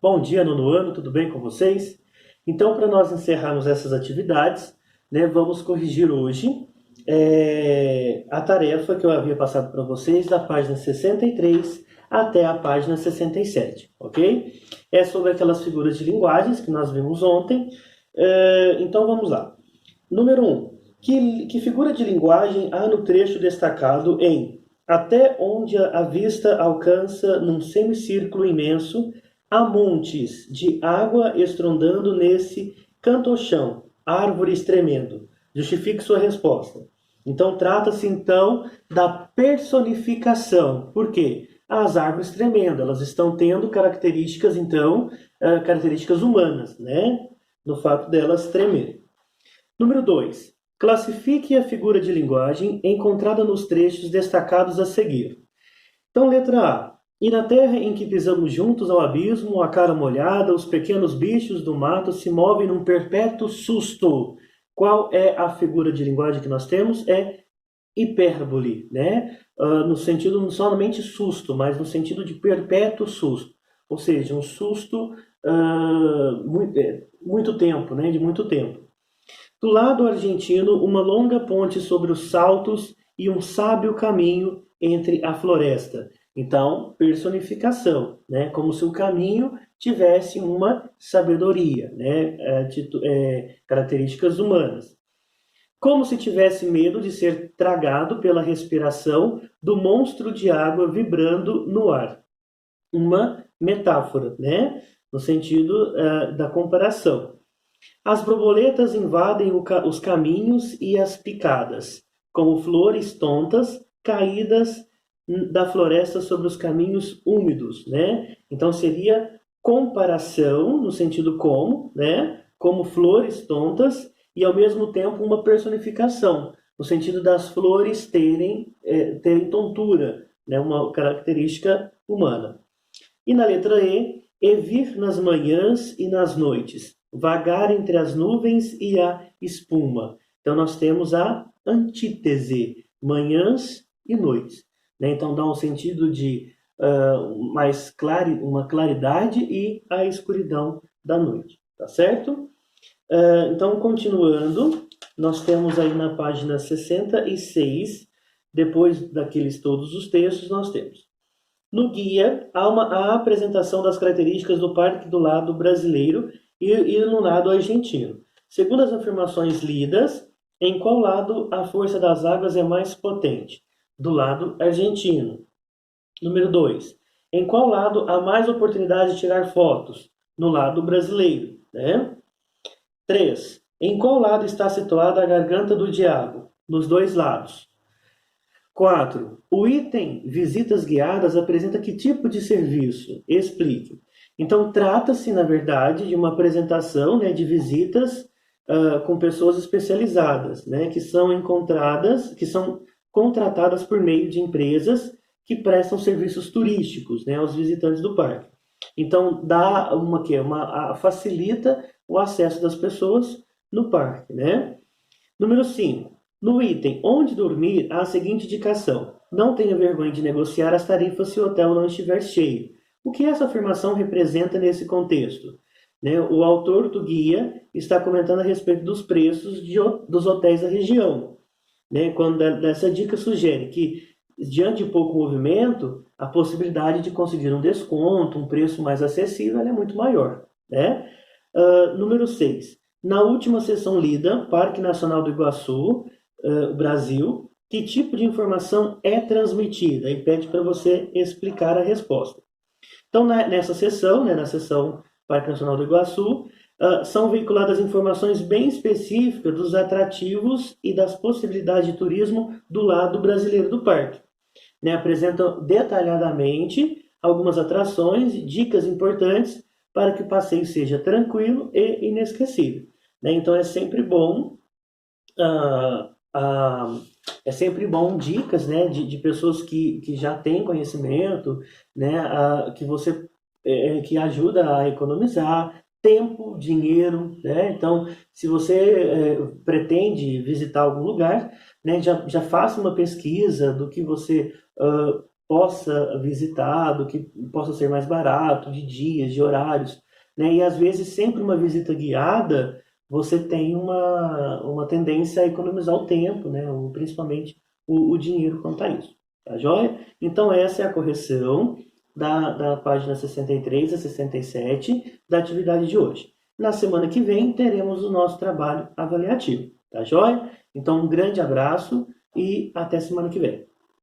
Bom dia, nono ano, tudo bem com vocês? Então, para nós encerrarmos essas atividades, né, vamos corrigir hoje a tarefa que eu havia passado para vocês da página 63 até a página 67, ok? É sobre aquelas figuras de linguagens que nós vimos ontem. Então, vamos lá. Número 1. Que figura de linguagem há no trecho destacado em até onde a vista alcança num semicírculo imenso, há montes de água estrondando nesse cantochão, árvores tremendo. Justifique sua resposta. Então, trata-se então da personificação. Por quê? As árvores tremendo, elas estão tendo características, então, características humanas, né? No fato delas tremerem. Número 2. Classifique a figura de linguagem encontrada nos trechos destacados a seguir. Então, letra A. E na terra em que pisamos juntos ao abismo, a cara molhada, os pequenos bichos do mato se movem num perpétuo susto. Qual é a figura de linguagem que nós temos? É hipérbole, né? No sentido não somente susto, mas no sentido de perpétuo susto. Ou seja, um susto muito tempo, né? De muito tempo. Do lado argentino, uma longa ponte sobre os saltos e um sábio caminho entre a floresta. Então, personificação, né? Como se o caminho tivesse uma sabedoria, né? Características humanas. Como se tivesse medo de ser tragado pela respiração do monstro de água vibrando no ar. Uma metáfora, né? No sentido da comparação. As borboletas invadem os caminhos e as picadas, como flores tontas caídas da floresta sobre os caminhos úmidos, né? Então seria comparação no sentido como, né? Como flores tontas e ao mesmo tempo uma personificação no sentido das flores terem tontura, né? Uma característica humana. E na letra E vir nas manhãs e nas noites, vagar entre as nuvens e a espuma. Então nós temos a antítese, manhãs e noites, né? Então dá um sentido de uma claridade e a escuridão da noite, tá certo? Então, continuando, nós temos aí na página 66, depois daqueles todos os textos, nós temos no guia, há a apresentação das características do parque do lado brasileiro e no lado argentino. Segundo as afirmações lidas, em qual lado a força das águas é mais potente? Do lado argentino. Número 2. Em qual lado há mais oportunidade de tirar fotos? No lado brasileiro, né? 3. Em qual lado está situada a garganta do diabo? Nos dois lados. 4. O item visitas guiadas apresenta que tipo de serviço? Explique. Então, trata-se, na verdade, de uma apresentação, né, de visitas com pessoas especializadas, né, que são contratadas por meio de empresas que prestam serviços turísticos, né, aos visitantes do parque. Então, facilita o acesso das pessoas no parque, né? Número 5. No item Onde dormir, há a seguinte indicação: não tenha vergonha de negociar as tarifas se o hotel não estiver cheio. O que essa afirmação representa nesse contexto? Né? O autor do guia está comentando a respeito dos preços dos hotéis da região. Né? Quando essa dica sugere que, diante de pouco movimento, a possibilidade de conseguir um desconto, um preço mais acessível, é muito maior. Né? Número 6. Na última sessão lida, Parque Nacional do Iguaçu, Brasil, que tipo de informação é transmitida? E pede para você explicar a resposta. Então, nessa sessão, né, na sessão Parque Nacional do Iguaçu, são veiculadas informações bem específicas dos atrativos e das possibilidades de turismo do lado brasileiro do parque. Né, apresentam detalhadamente algumas atrações e dicas importantes para que o passeio seja tranquilo e inesquecível. Né? Então, é sempre bom dicas, né, de pessoas que já têm conhecimento, né, que ajuda a economizar tempo, dinheiro, né? Então, se você pretende visitar algum lugar, né, já faça uma pesquisa do que você possa visitar, do que possa ser mais barato, de dias, de horários, né? E às vezes sempre uma visita guiada, você tem uma tendência a economizar o tempo, né? Principalmente o dinheiro quanto a isso, tá joia? Então essa é a correção da página 63 a 67 da atividade de hoje. Na semana que vem teremos o nosso trabalho avaliativo, tá joia? Então um grande abraço e até semana que vem.